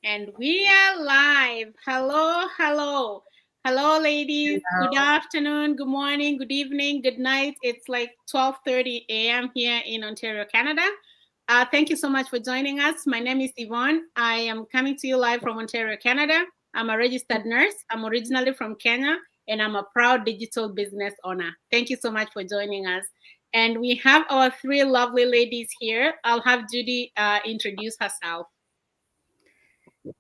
And we are live. Hello, hello. Hello, ladies. Good Hello. afternoon, good morning, good evening, good night. It's like 12:30 a.m. here in Ontario, Canada. Thank you so much for joining us. My name is Yvonne. I am coming to you live from Ontario, Canada. I'm a registered nurse. I'm originally from Kenya, and I'm a proud digital business owner. Thank you so much for joining us. And we have our three lovely ladies here. I'll have Judy introduce herself.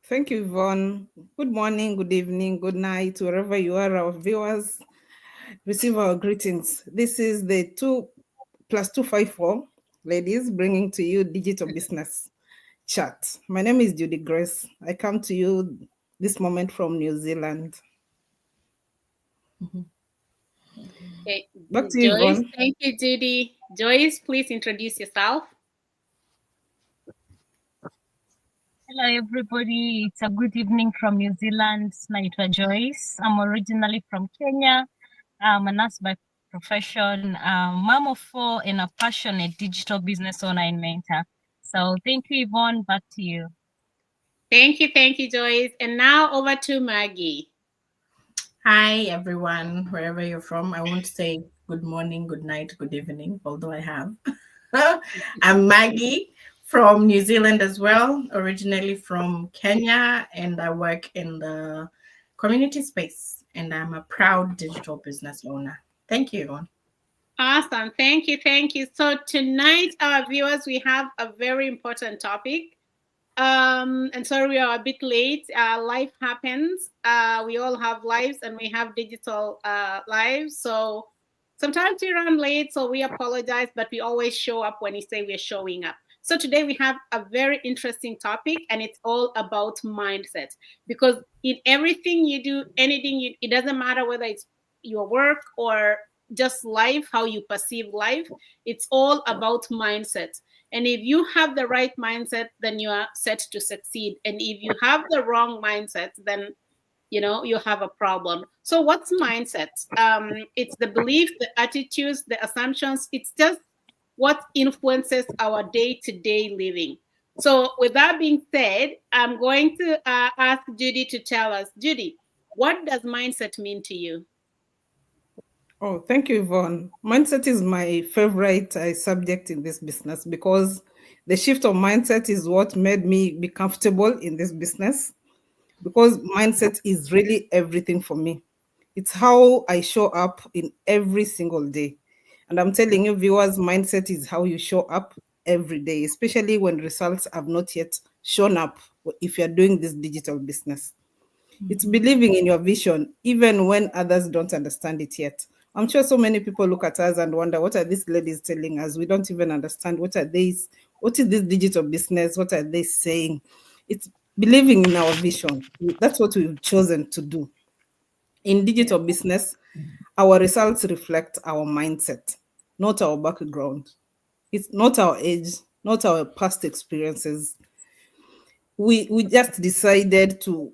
Thank you, Yvonne. Good morning, good evening, good night, wherever you are, our viewers. Receive our greetings. This is the 2+254 ladies bringing to you digital business chat. My name is Judy Grace. I come to you this moment from New Zealand. Okay. Back to you, Joyce, Yvonne. thank you, Judy. Joyce, please introduce yourself. Hello, everybody. It's a good evening from New Zealand. Naitwa Joyce. I'm originally from Kenya. I'm a nurse by profession, mom of four, and a passionate digital business owner and mentor. So thank you, Yvonne. Back to you. Thank you, Joyce. And now over to Maggie. Hi, everyone, wherever you're from. I won't say good morning, good night, good evening, although I have. I'm Maggie from New Zealand as well, originally from Kenya, and I work in the community space, and I'm a proud digital business owner. Thank you, Yvonne. Awesome. Thank you. Thank you. So tonight, our viewers, we have a very important topic. And sorry we are a bit late. Life happens. We all have lives and we have digital lives. So sometimes we run late, so we apologize, but we always show up when we say we're showing up. So today we have a very interesting topic, and it's all about mindset. Because in everything you do, it doesn't matter whether it's your work or just life, how you perceive life, it's all about mindset. And if you have the right mindset, then you are set to succeed. And if you have the wrong mindset, then you have a problem. So what's mindset? It's the belief, the attitudes, the assumptions. It's just what influences our day-to-day living. So with that being said, I'm going to ask Judy to tell us. Judy, what does mindset mean to you? Oh, thank you, Yvonne. Mindset is my favorite subject in this business because the shift of mindset is what made me be comfortable in this business because mindset is really everything for me. It's how I show up in every single day. And I'm telling you, viewers, mindset is how you show up every day, especially when results have not yet shown up if you're doing this digital business. It's believing in your vision, even when others don't understand it yet. I'm sure so many people look at us and wonder, what are these ladies telling us? We don't even understand. What is this digital business? What are they saying? It's believing in our vision. That's what we've chosen to do. In digital business, our results reflect our mindset, not our background. It's not our age, not our past experiences. We just decided to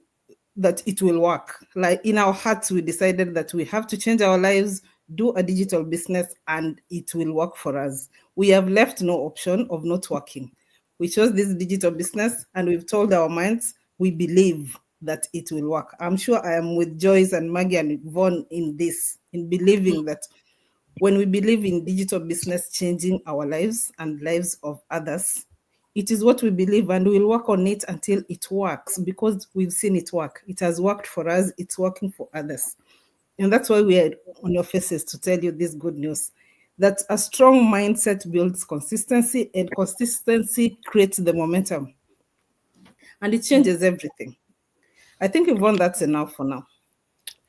that it will work. Like in our hearts, we decided that we have to change our lives, do a digital business, and it will work for us. We have left no option of not working. We chose this digital business and we've told our minds we believe that it will work. I'm sure I am with Joyce and Maggie and Yvonne in this, in believing that when we believe in digital business changing our lives and lives of others, it is what we believe and we'll work on it until it works because we've seen it work. It has worked for us, it's working for others. And that's why we are on your faces to tell you this good news that a strong mindset builds consistency, and consistency creates the momentum, and it changes everything. I think we've won. That's enough for now.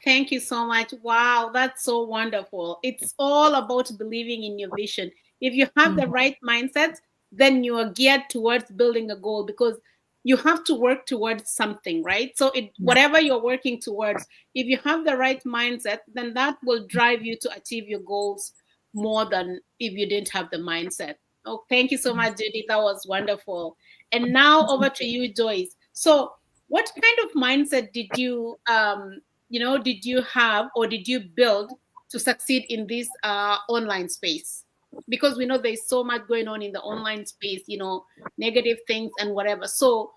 Thank you so much. Wow, that's so wonderful. It's all about believing in your vision. If you have the Mhm. right mindset, then you are geared towards building a goal because you have to work towards something, right? So whatever you're working towards, if you have the right mindset, then that will drive you to achieve your goals more than if you didn't have the mindset. Oh, thank you so much, Judy. That was wonderful. And now over to you, Joyce. So what kind of mindset did you have or did you build to succeed in this online space? Because we know there's so much going on in the online space, negative things and whatever. So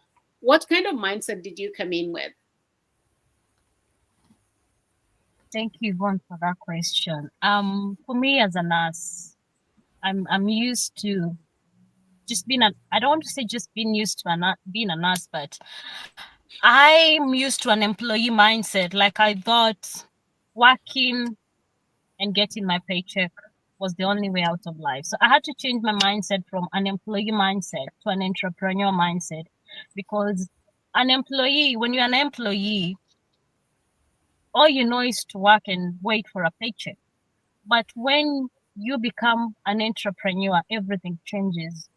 What kind of mindset did you come in with? Thank you, Yvonne, for that question. For me as a nurse, I'm used to just being I don't want to say just being used to being a nurse, but I'm used to an employee mindset. Like I thought working and getting my paycheck was the only way out of life. So I had to change my mindset from an employee mindset to an entrepreneur mindset, because an employee, when you're an employee, all you know is to work and wait for a paycheck. But when you become an entrepreneur, everything changes.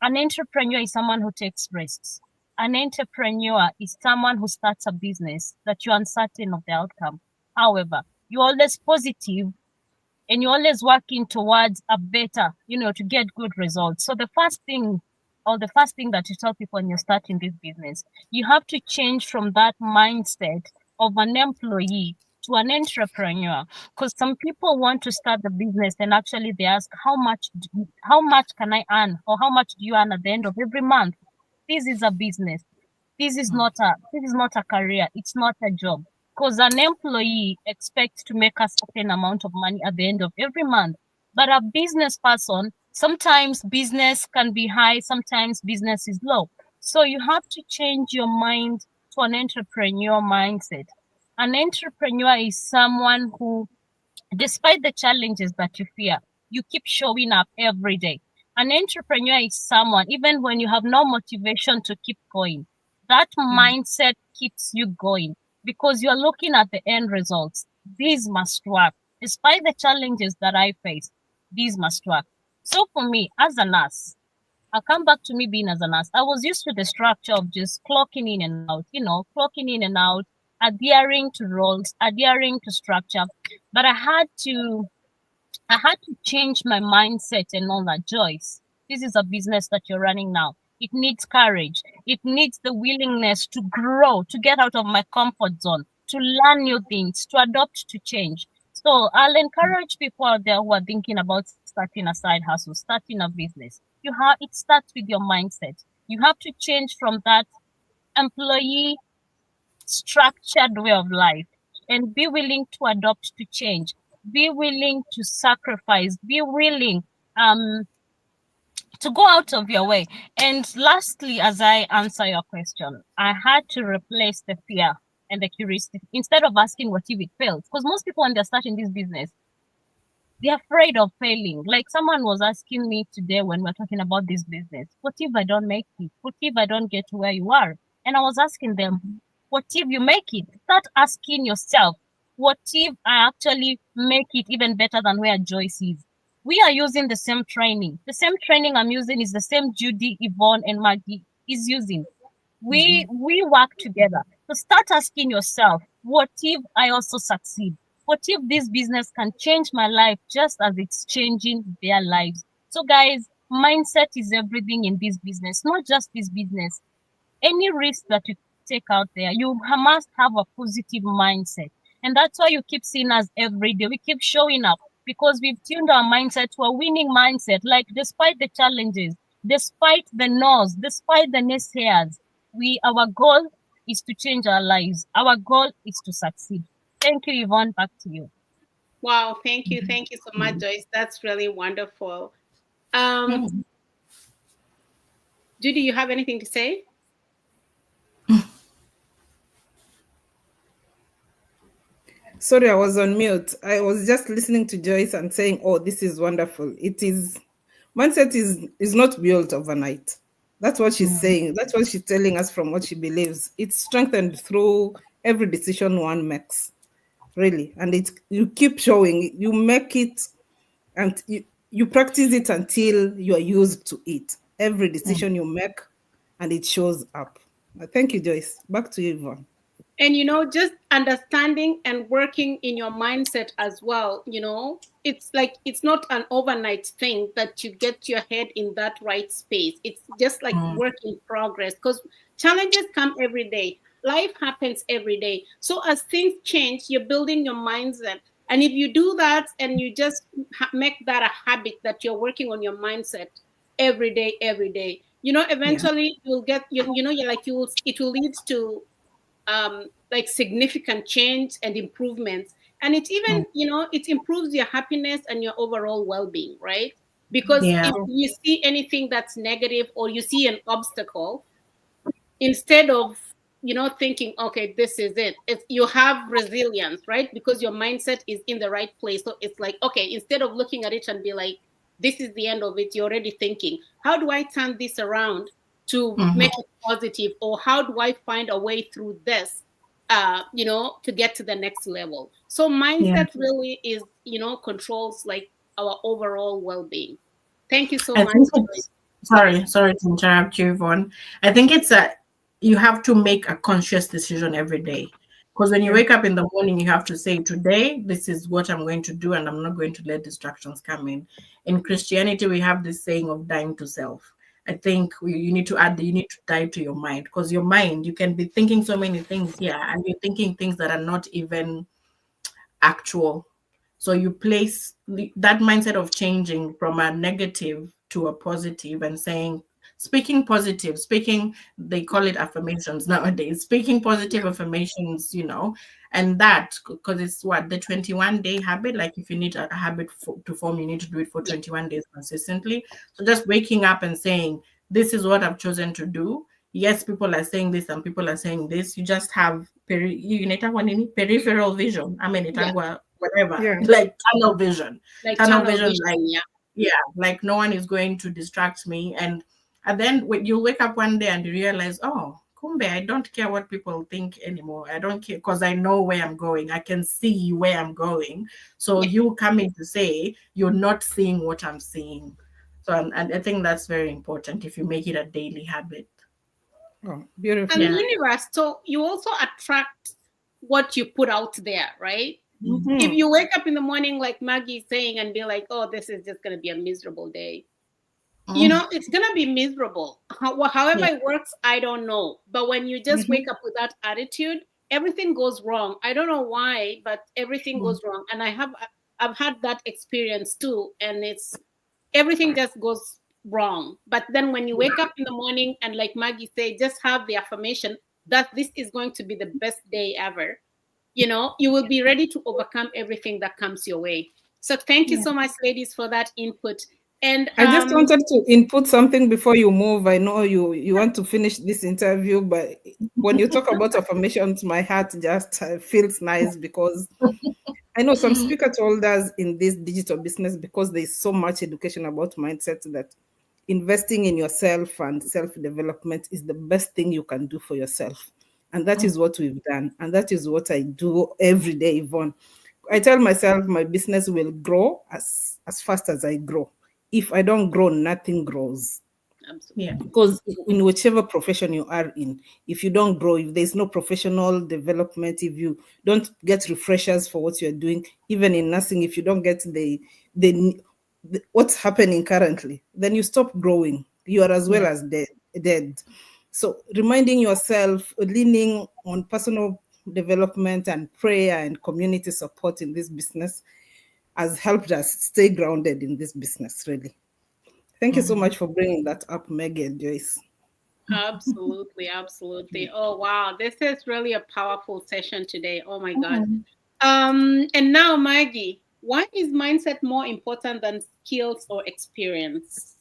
An entrepreneur is someone who takes risks. An entrepreneur is someone who starts a business that you're uncertain of the outcome. However, you're always positive and you're always working towards a better, to get good results. So the first thing that you tell people when you're starting this business, you have to change from that mindset of an employee to an entrepreneur, because some people want to start the business and actually they ask how much can I earn, or how much do you earn at the end of every month? This is a business. This is not a career. It's not a job, because an employee expects to make a certain amount of money at the end of every month. But a business person, sometimes business can be high, sometimes business is low. So you have to change your mind to an entrepreneur mindset. An entrepreneur is someone who, despite the challenges that you fear, you keep showing up every day. An entrepreneur is someone, even when you have no motivation to keep going, that mindset keeps you going because you're looking at the end results. These must work. Despite the challenges that I face, these must work. So for me, as a nurse, I'll come back to me being as a nurse. I was used to the structure of just clocking in and out, clocking in and out, adhering to roles, adhering to structure. But I had to change my mindset and know that, Joyce, this is a business that you're running now. It needs courage. It needs the willingness to grow, to get out of my comfort zone, to learn new things, to adopt to change. So I'll encourage people out there who are thinking about starting a side hustle, starting a business. It starts with your mindset. You have to change from that employee structured way of life and be willing to adopt to change. Be willing to sacrifice. Be willing to go out of your way. And lastly, as I answer your question, I had to replace the fear and the curiosity instead of asking what if it fails. Because most people, when they're starting this business, they're afraid of failing. Like someone was asking me today when we're talking about this business, what if I don't make it? What if I don't get to where you are? And I was asking them, what if you make it? Start asking yourself, what if I actually make it even better than where Joyce is? We are using the same training. The same training I'm using is the same Judy, Yvonne, and Maggie is using. We work together. So start asking yourself, what if I also succeed? What if this business can change my life just as it's changing their lives? So guys, mindset is everything in this business, not just this business. Any risk that you take out there, you must have a positive mindset. And that's why you keep seeing us every day. We keep showing up because we've tuned our mindset to a winning mindset. Like despite the challenges, despite the no's, despite the naysayers, our goal is to change our lives. Our goal is to succeed. Thank you, Yvonne. Back to you. Wow, thank you. Thank you so much, Joyce. That's really wonderful. Judy, you have anything to say? Sorry, I was on mute. I was just listening to Joyce and saying, oh, this is wonderful. Mindset is not built overnight. That's what she's saying. That's what she's telling us from what she believes. It's strengthened through every decision one makes, really. And you keep showing, you make it, and you practice it until you are used to it. Every decision you make, and it shows up. Thank you, Joyce. Back to you, Yvonne. And, just understanding and working in your mindset as well, it's like, it's not an overnight thing that you get your head in that right space. It's just like work in progress, because challenges come every day. Life happens every day. So as things change, you're building your mindset. And if you do that and you just make that a habit that you're working on your mindset, every day, every day. Eventually you'll get it will lead to like significant change and improvements. And it even, it improves your happiness and your overall well-being, right? Because Yeah. if you see anything that's negative or you see an obstacle, instead of thinking, okay, this is it, you have resilience, right? Because your mindset is in the right place. So it's like, okay, instead of looking at it and be like, this is the end of it, you're already thinking, how do I turn this around to make it positive, or how do I find a way through this to get to the next level? So mindset really is, controls like our overall well-being. Thank you so I much. think sorry to interrupt you, Yvonne. I think it's you have to make a conscious decision every day. Because when you wake up in the morning, you have to say, today, this is what I'm going to do, and I'm not going to let distractions come in. In Christianity, we have this saying of dying to self. I think you need to die to your mind, because your mind, you can be thinking so many things here, and you're thinking things that are not even actual. So you place that mindset of changing from a negative to a positive and saying, speaking positive, they call it affirmations nowadays, speaking positive affirmations, and that, because it's the 21-day habit. Like if you need a habit to form, you need to do it for 21 days consistently. So just waking up and saying, this is what I've chosen to do. Yes, people are saying this and people are saying this. You just have peripheral vision. I mean, whatever, like tunnel vision. Tunnel vision, like no one is going to distract me. And then when you wake up one day and you realize, oh, kumbe, I don't care what people think anymore. I don't care, because I know where I'm going. I can see where I'm going. So you coming to say you're not seeing what I'm seeing. So and I think that's very important if you make it a daily habit. Oh, beautiful. And universe, so you also attract what you put out there, right? If you wake up in the morning like Maggie's saying and be like, oh, this is just going to be a miserable day, it's going to be miserable. However it works, I don't know. But when you just wake up with that attitude, everything goes wrong. I don't know why, but everything goes wrong. And I've had that experience too. And everything just goes wrong. But then when you wake up in the morning and like Maggie said, just have the affirmation that this is going to be the best day ever, you will be ready to overcome everything that comes your way. So thank you so much, ladies, for that input. And I just wanted to input something before you move. I know you want to finish this interview, but when you talk about affirmations, my heart just feels nice, because I know some speaker told us in this digital business, because there's so much education about mindset, that investing in yourself and self-development is the best thing you can do for yourself. And that is what we've done. And that is what I do every day, Yvonne. I tell myself my business will grow as fast as I grow. If I don't grow, nothing grows. Absolutely. Because in whichever profession you are in, if you don't grow, if there's no professional development, if you don't get refreshers for what you're doing, even in nursing, if you don't get the what's happening currently, then you stop growing. You are as well as dead. So reminding yourself, leaning on personal development and prayer and community support in this business has helped us stay grounded in this business, really. Thank you so much for bringing that up, Maggie and Joyce. Absolutely, absolutely. Oh, wow. This is really a powerful session today. Oh, my God. And now, Maggie, why is mindset more important than skills or experience?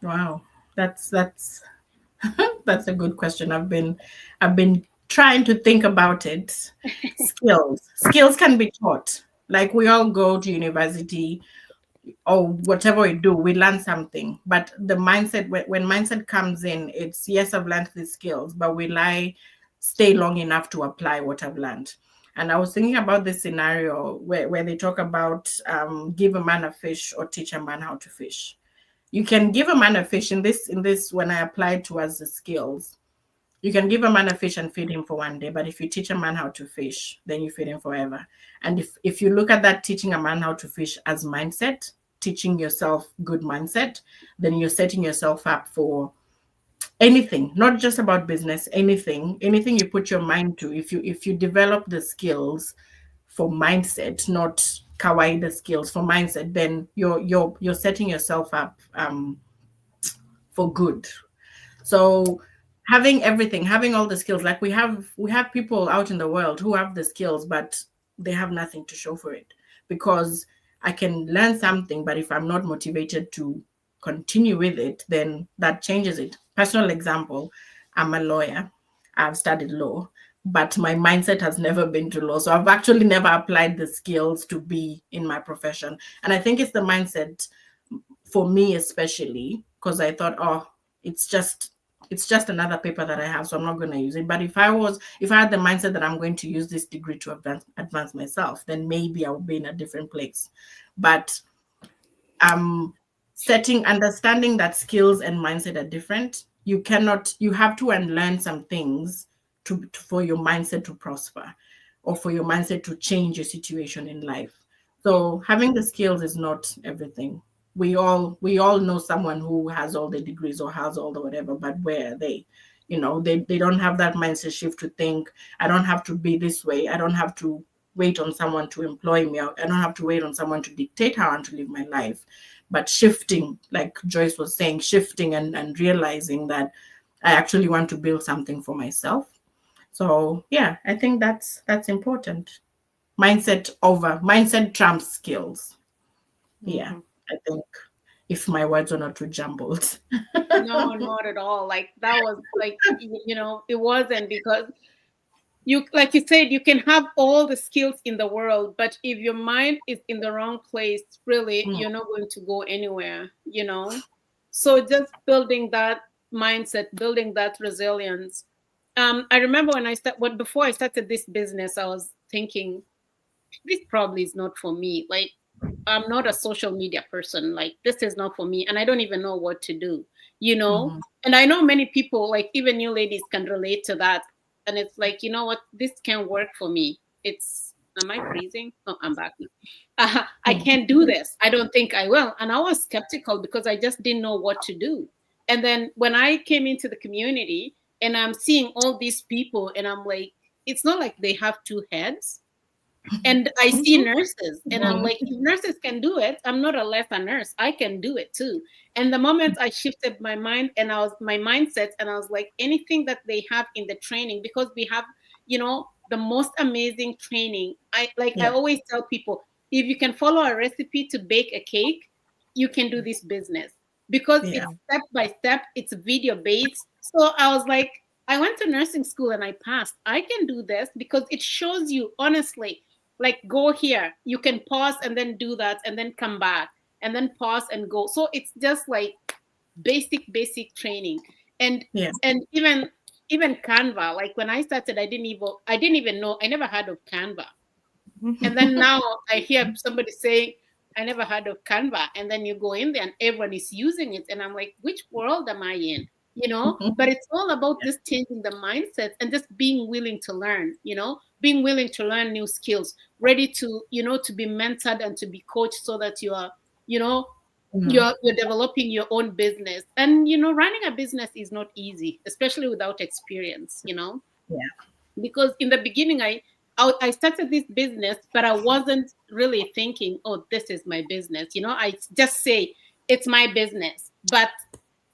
Wow, that's that's a good question. I've been trying to think about it. Skills can be taught. Like we all go to university or whatever we do, we learn something. But the mindset, when mindset comes in, it's, yes, I've learned these skills, but will I stay long enough to apply what I've learned? And I was thinking about this scenario where they talk about give a man a fish or teach a man how to fish. You can give a man a fish in this, when I applied towards the skills, you can give a man a fish and feed him for one day, but if you teach a man how to fish, then you feed him forever. And if you look at that, teaching a man how to fish as mindset, teaching yourself good mindset, then you're setting yourself up for anything, not just about business, anything you put your mind to. If you develop the skills for mindset, not kawaii, the skills for mindset, then you're setting yourself up for good. So having everything, having all the skills, like we have people out in the world who have the skills, but they have nothing to show for it, because I can learn something, but if I'm not motivated to continue with it, then that changes it. Personal example, I'm a lawyer. I've studied law, but my mindset has never been to law. So I've actually never applied the skills to be in my profession. And I think it's the mindset for me, especially because I thought, oh, it's just another paper that I have, so I'm not going to use it. But if I had the mindset that I'm going to use this degree to advance myself, then maybe I would be in a different place. But understanding that skills and mindset are different. You have to unlearn some things for your mindset to prosper, or for your mindset to change your situation in life. So having the skills is not everything. We all know someone who has all the degrees or has all the whatever, but where are they? They don't have that mindset shift to think, I don't have to be this way. I don't have to wait on someone to employ me. I don't have to wait on someone to dictate how I want to live my life. But shifting, like Joyce was saying, shifting and realizing that I actually want to build something for myself. So yeah, I think that's important. Mindset trumps skills. Yeah, I think, if my words are not too jumbled. No, not at all. Like that was like, it wasn't, because like you said, you can have all the skills in the world, but if your mind is in the wrong place, really, you're not going to go anywhere, So just building that mindset, building that resilience. I remember before I started this business, I was thinking, this probably is not for me. Like, I'm not a social media person. Like, this is not for me. And I don't even know what to do, And I know many people, like even you ladies, can relate to that. And it's like, you know what? This can't work for me. Am I freezing? Oh, I'm back. I can't do this. I don't think I will. And I was skeptical because I just didn't know what to do. And then when I came into the community and I'm seeing all these people, and I'm like, it's not like they have two heads. And I see nurses, and I'm like, if nurses can do it, I'm not a lesser nurse. I can do it too. And the moment I shifted my mind and my mindset, and I was like, anything that they have in the training, because we have, the most amazing training. I always tell people, if you can follow a recipe to bake a cake, you can do this business, because it's step by step, it's video based. So I was like, I went to nursing school and I passed. I can do this because it shows you, honestly, like, go here, you can pause and then do that and then come back and then pause and go. So it's just like basic training. And even Canva, like when I started, I didn't even know, I never heard of Canva. And then now I hear somebody say, I never heard of Canva. And then you go in there and everyone is using it. And I'm like, which world am I in? But it's all about just changing the mindset and just being willing to learn, being willing to learn new skills, ready to, to be mentored and to be coached, so that you are, you're developing your own business. And, running a business is not easy, especially without experience, because in the beginning, I started this business, but I wasn't really thinking, oh, this is my business. I just say it's my business, but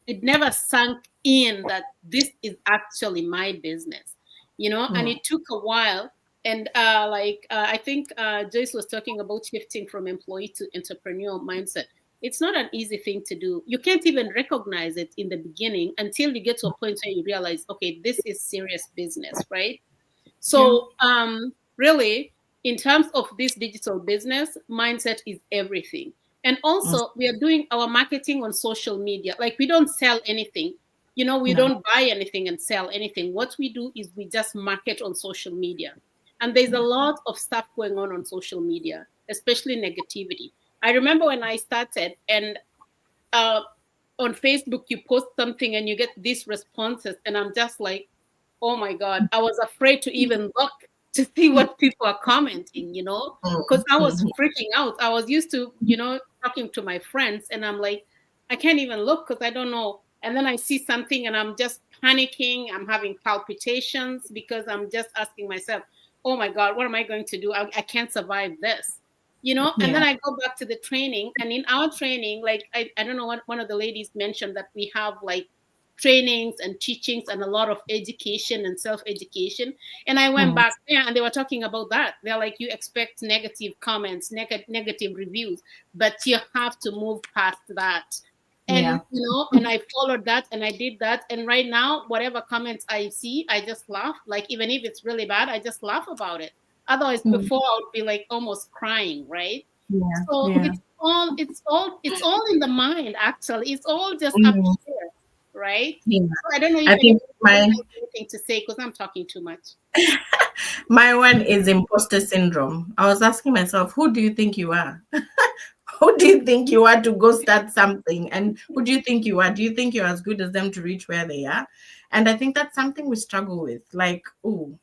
it never sunk in that this is actually my business, and it took a while. And I think Joyce was talking about shifting from employee to entrepreneurial mindset. It's not an easy thing to do. You can't even recognize it in the beginning until you get to a point where you realize, okay, this is serious business, right? So really, in terms of this digital business, mindset is everything. And also, we are doing our marketing on social media. Like, we don't sell anything. We don't buy anything and sell anything. What we do is we just market on social media. And there's a lot of stuff going on social media, especially negativity. I remember when I started, and on Facebook, you post something and you get these responses. And I'm just like, oh my God, I was afraid to even look to see what people are commenting, because I was freaking out. I was used to, talking to my friends, and I'm like, I can't even look because I don't know. And then I see something and I'm just panicking. I'm having palpitations because I'm just asking myself, oh my God, what am I going to do? I can't survive this. you know, and Yeah. then I go back to the training, and in our training, like I don't know what one of the ladies mentioned, that we have like trainings and teachings and a lot of education and self-education. And I went back there and they were talking about that. They're like, you expect negative comments, negative reviews, but you have to move past that. And Yeah. you know, and I followed that and I did that. And right now, whatever comments I see, I just laugh. Like, even if it's really bad, I just laugh about it. Otherwise, before I would be like almost crying, right? Yeah. So Yeah. it's all in the mind. Actually, it's all just up here, right? Yeah. So I don't know if I think anyone has anything to say, because I'm talking too much. my one is imposter syndrome. I was asking myself, who do you think you are? Who do you think you are to go start something? And who do you think you are? Do you think you're as good as them to reach where they are? And I think that's something we struggle with. Like, oh,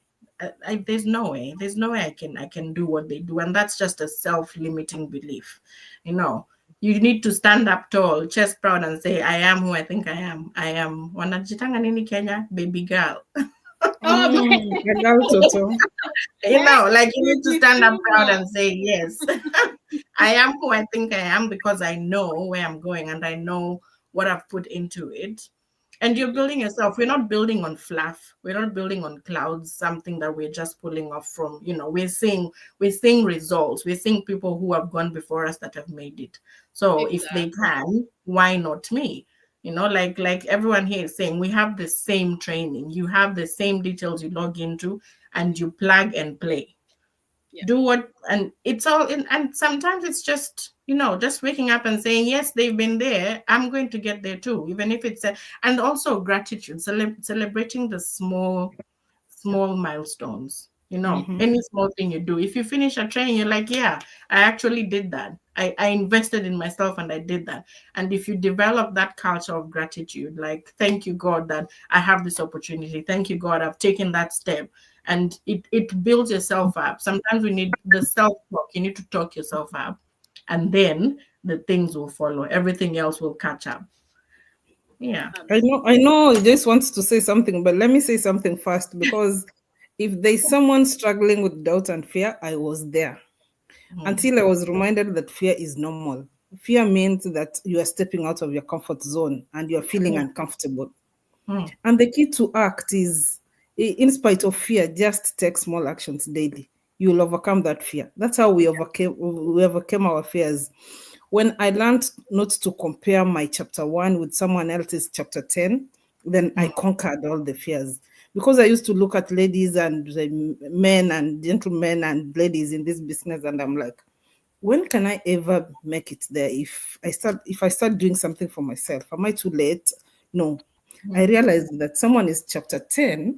there's no way. There's no way I can do what they do. And that's just a self-limiting belief. You know, you need to stand up tall, chest proud, and say, I am who I think I am. I am wanajitanga nini Kenya, baby girl. You know, like you need to stand up proud and say, yes, I am who I think I am, because I know where I'm going and I know what I've put into it. And you're building yourself. We're not building on fluff. We're not building on clouds, something that we're just pulling off from, you know, we're seeing results. We're seeing people who have gone before us that have made it. So if they can, why not me? You know, like everyone here is saying, we have the same training. You have the same details you log into and you plug and play. Do what, and it's all in, and sometimes it's just, you know, just waking up and saying, yes, they've been there, I'm going to get there too, even if it's and also gratitude, celebrating the small milestones, you know. Any small thing you do, if you finish a training, you're like, yeah, I actually did that. I invested in myself and I did that. And if you develop that culture of gratitude, like, thank you, God, that I have this opportunity, thank you, God, I've taken that step, and it builds yourself up. Sometimes we need the self-talk. You need to talk yourself up, and then the things will follow. Everything else will catch up. Yeah. I know Joyce wants to say something, but let me say something first, because if there's someone struggling with doubt and fear, I was there. Until I was reminded that fear is normal. Fear means that you are stepping out of your comfort zone and you're feeling uncomfortable. And the key to act is, in spite of fear, just take small actions daily. You'll overcome that fear. That's how we overcame our fears. When I learned not to compare my chapter 1 with someone else's chapter 10, then I conquered all the fears. Because I used to look at ladies and men and gentlemen and ladies in this business, and I'm like, when can I ever make it there? If I start doing something for myself, am I too late? No. I realized that someone is chapter 10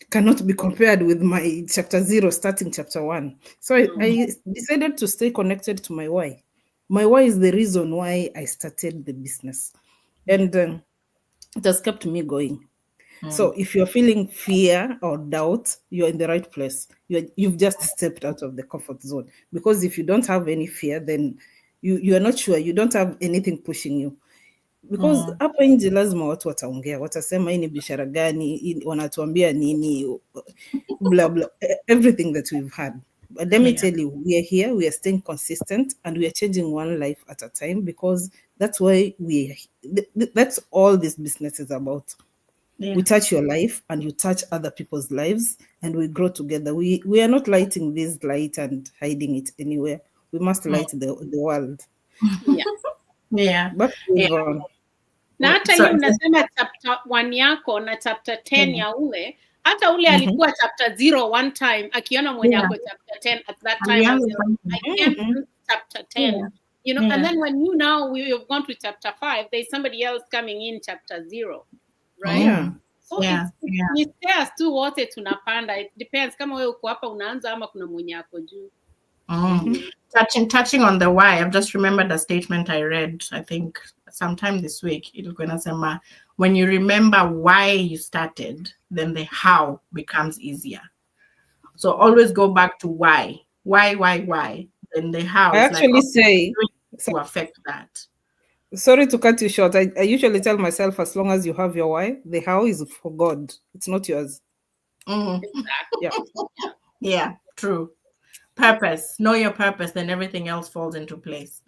cannot be compared with my chapter 0 starting chapter 1. So I decided to stay connected to my why. My why is the reason why I started the business. And it has kept me going. So if you're feeling fear or doubt, you're in the right place. You've just stepped out of the comfort zone. Because if you don't have any fear, then you are not sure. You don't have anything pushing you. Because hapa nje lazima watu wataongea, watasema hii ni biashara gani, wanatuambia nini, blah blah, everything that we've had. But let me tell you, we are here, we are staying consistent, and we are changing one life at a time, because that's why that's all this business is about. We touch your life and you touch other people's lives, and we grow together. We are not lighting this light and hiding it anywhere. We must light the world. But na hata hiyo unasema chapter 1 yako na chapter 10 ya ule, hata ule alikuwa chapter 0 one time, akiona mwenye ako chapter 10 at that time, I can't do chapter 10, you know. And then when you now we have gone to chapter 5, there's somebody else coming in chapter 0, right? So ni stairs tu, wote tunapanda. It depends kama wewe uko hapa unaanza ama kuna mwenye ako juu. Touching on the why, I've just remembered a statement I read, I think sometime this week. When you remember why you started, then the how becomes easier. So always go back to why. Then the how. I actually say to affect that. Sorry to cut you short. I usually tell myself, as long as you have your why, the how is for God. It's not yours. Yeah, true. Purpose. Know your purpose, then everything else falls into place.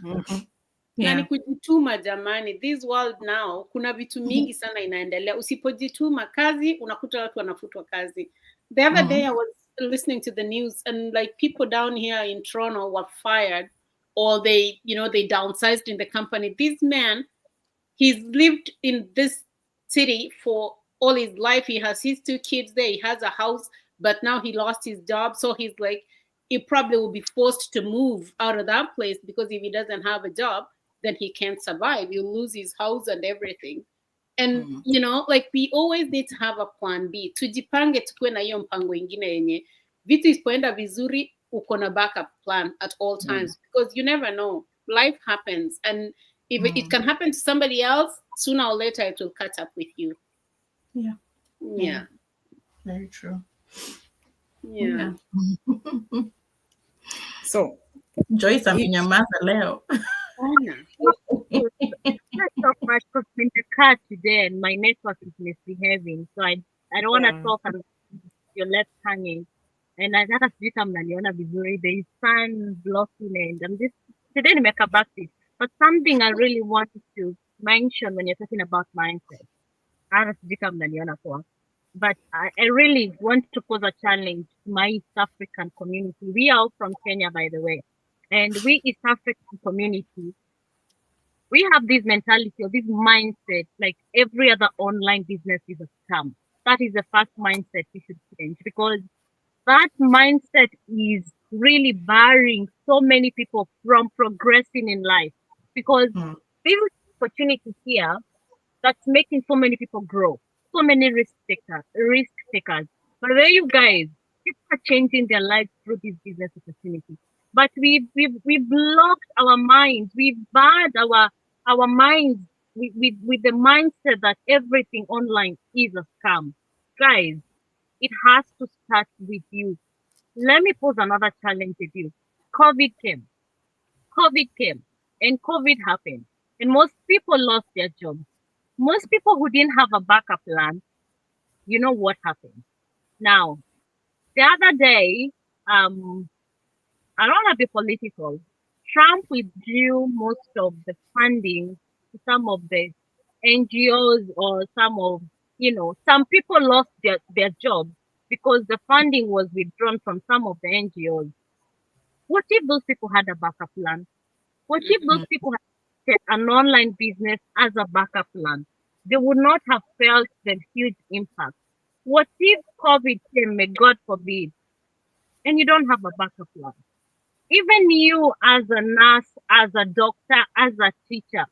Na ni kujituma jamani. This world now kuna vitu mingi sana inaendelea. Usipojituma kazi unakuta watu wanafutwa kazi. The other day I was listening to the news and like people down here in Toronto were fired or they downsized in the company. This man, he's lived in this city for all his life. He has his 2 kids there. He has a house, but now he lost his job. So he's like, he probably will be forced to move out of that place because if he doesn't have a job, then he can't survive. He'll lose his house and everything. And like we always need to have a plan B. Tujipange tukue na hiyo mpango ingine yenye vitu isipoenda vizuri uko na backup plan at all times because you never know. Life happens and if it can happen to somebody else, sooner or later it will catch up with you. Yeah. Very true. Yeah. So Joyce amenyamaza leo. Not talk much because I'm in the car today and my network is misbehaving. So I don't want to talk and you're left hanging. And I got to speak mnaniona vizuri. There is sun blocking and I'm just today to make a backseat. But something I really wanted to mention when you're talking about mindset. I don't speak mnaniona for. But I really want to pose a challenge to my East African community. We are all from Kenya, by the way. And we East African community, we have this mentality or this mindset, like every other online business is a scam. That is the first mindset we should change because that mindset is really barring so many people from progressing in life because there is opportunity here that's making so many people grow, so many risk takers. But there you guys, people are changing their lives through this business opportunity. But we blocked our minds. We barred our minds with the mindset that everything online is a scam. Guys, it has to start with you. Let me pose another challenge with you. COVID came and COVID happened. And most people lost their jobs. Most people who didn't have a backup plan, you know what happened. Now, the other day, I don't want to be political. Trump withdrew most of the funding to some of the NGOs or some people lost their jobs because the funding was withdrawn from some of the NGOs. What if those people had a backup plan? What if those people had an online business as a backup plan? They would not have felt the huge impact. What if COVID came, may God forbid, and you don't have a backup plan? Even you as a nurse, as a doctor, as a teacher,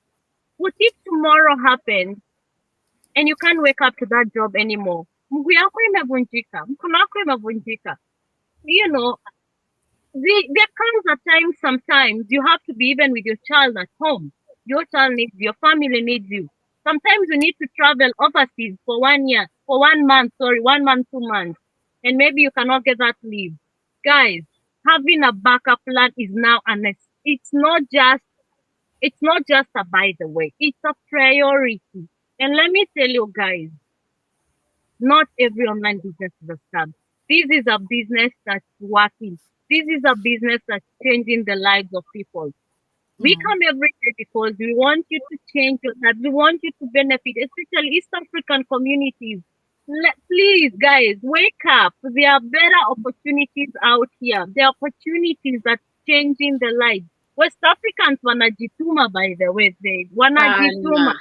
what if tomorrow happens and you can't wake up to that job anymore? Mguu yako imevunjika, mkono wako imevunjika. You know, there comes a time sometimes you have to be even with your child at home. Your child needs you, your family needs you. Sometimes you need to travel overseas for 1 year, for 1 month, 2 months, and maybe you cannot get that leave. Guys, having a backup plan is now it's not just a by the way, it's a priority. And let me tell you guys, not every online business is a scam. This is a business that's working. This is a business that's changing the lives of people. We come every day because we want you to change your life. We want you to benefit, especially East African communities. Please, guys, wake up. There are better opportunities out here. There are opportunities that changing the lives. West Africans wanajituma, by the way. Wanajituma.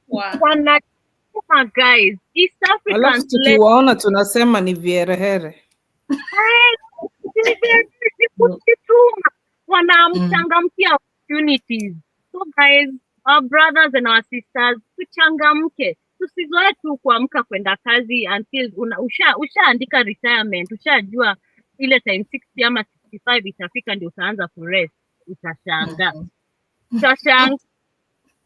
Wanajituma, guys. East alafu Africans. tukiwaona tunasema ni vierehere. Kujituma. Wanamchangamkia opportunities. So guys, our brothers and our sisters, tuchangamke. Tusizoe tu kuamka kwenda kazi until ushaandika retirement, ushajua ile time 60 ama 65 itafika ndio utaanza kurest, utashanga.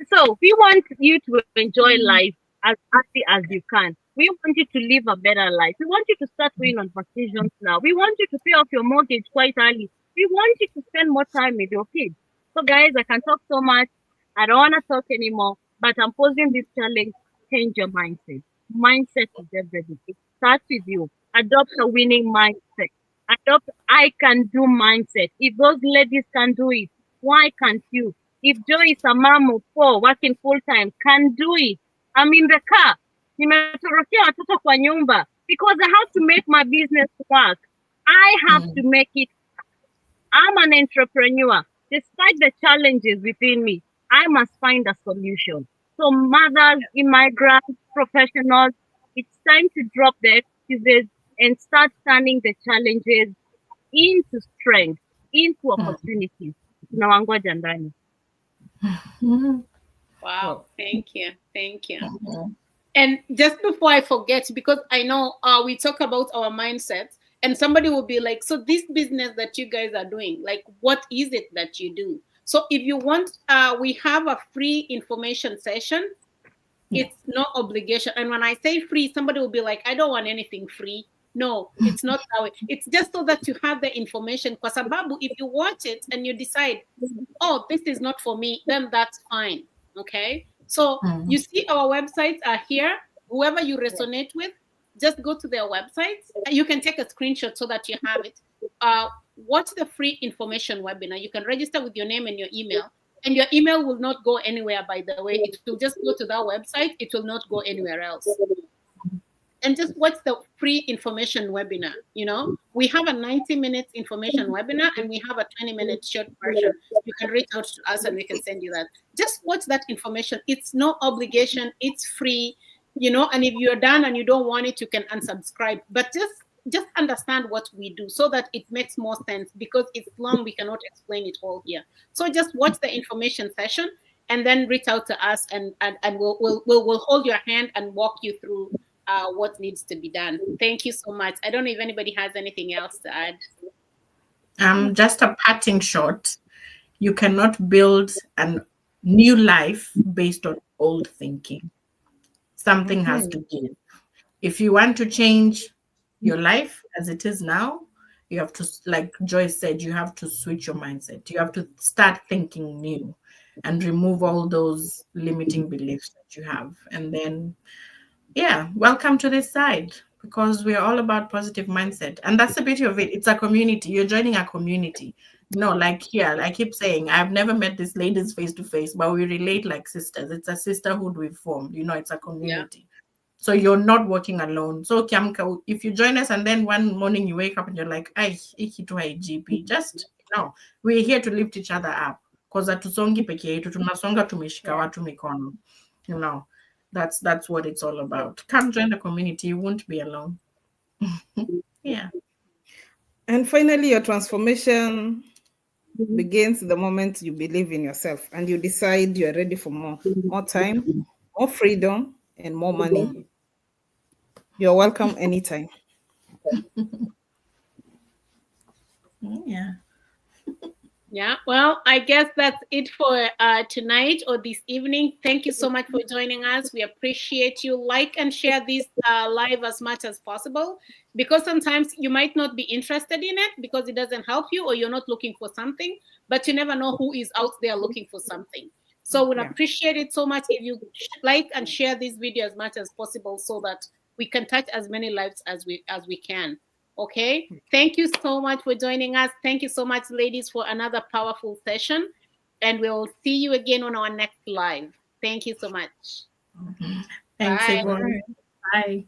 So we want you to enjoy life as happy as you can. We want you to live a better life. We want you to start going on vacations now. We want you to pay off your mortgage quite early. We want you to spend more time with your kids. So guys, I can talk so much. I don't want to talk anymore, but I'm posing this challenge. Change your mindset. Mindset is everything. It starts with you. Adopt a winning mindset. adopt I can do mindset. If those ladies can do it, why can't you? If Joy is a mom of 4 working full time, can do it. I'm in the car. Nimetorokea watoto kwa nyumba because I have to make my business work. I have to make it. I'm an entrepreneur. Despite the challenges within me, I must find a solution. So mothers, immigrants, professionals, it's time to drop the excuses and start turning the challenges into strength, into opportunities. Tunawangoja ndani. Wow, thank you. Thank you. And just before I forget, because I know we talk about our mindset, and somebody will be like, so this business that you guys are doing, like, what is it that you do? So if you want, we have a free information session. It's no obligation. And when I say free, somebody will be like, I don't want anything free. No, it's not that way. It's just so that you have the information. Kwa sababu, if you watch it and you decide, oh, this is not for me, then that's fine. Okay. So you see our websites are here. Whoever you resonate with, just go to their websites. You can take a screenshot so that you have it. Watch the free information webinar. You can register with your name and your email. And your email will not go anywhere, by the way. It will just go to that website. It will not go anywhere else. And just watch the free information webinar. You know, we have a 90-minute information webinar and we have a 20-minute short version. You can reach out to us and we can send you that. Just watch that information. It's no obligation. It's free, you know, and if you're done and you don't want it, you can unsubscribe. But just understand what we do so that it makes more sense, because it's long. We cannot explain it all here. So just watch the information session and then reach out to us and we'll hold your hand and walk you through what needs to be done. Thank you so much. I don't know if anybody has anything else to add. Just a parting shot. You cannot build a new life based on old thinking. Something has to give. If you want to change your life as it is now, you have to, like Joyce said, you have to switch your mindset. You have to start thinking new and remove all those limiting beliefs that you have. And then, yeah, welcome to this side, because we're all about positive mindset. And that's the beauty of it. It's a community. You're joining a community. No, like here, I keep saying, I've never met these ladies face to face, but we relate like sisters. It's a sisterhood we've formed. You know, it's a community. Yeah. So you're not working alone. So if you join us and then one morning you wake up and you're like, "Ay, iki tu GP," just no. We're here to lift each other up. Because atusongi peke yetu, tunasonga tumeshika watu mikono. You know, that's what it's all about. Come join the community. You won't be alone. Yeah. And finally, your transformation begins the moment you believe in yourself and you decide you're ready for more time, more freedom, and more money. You're welcome anytime. Yeah. Yeah, well, I guess that's it for tonight or this evening. Thank you so much for joining us. We appreciate you. Like and share this live as much as possible, because sometimes you might not be interested in it because it doesn't help you or you're not looking for something, but you never know who is out there looking for something. So we'd appreciate it so much if you like and share this video as much as possible so that we can touch as many lives as we can. Okay, thank you so much for joining us. Thank you so much, ladies, for another powerful session. And we'll see you again on our next live. Thank you so much. Thanks, everyone. Bye.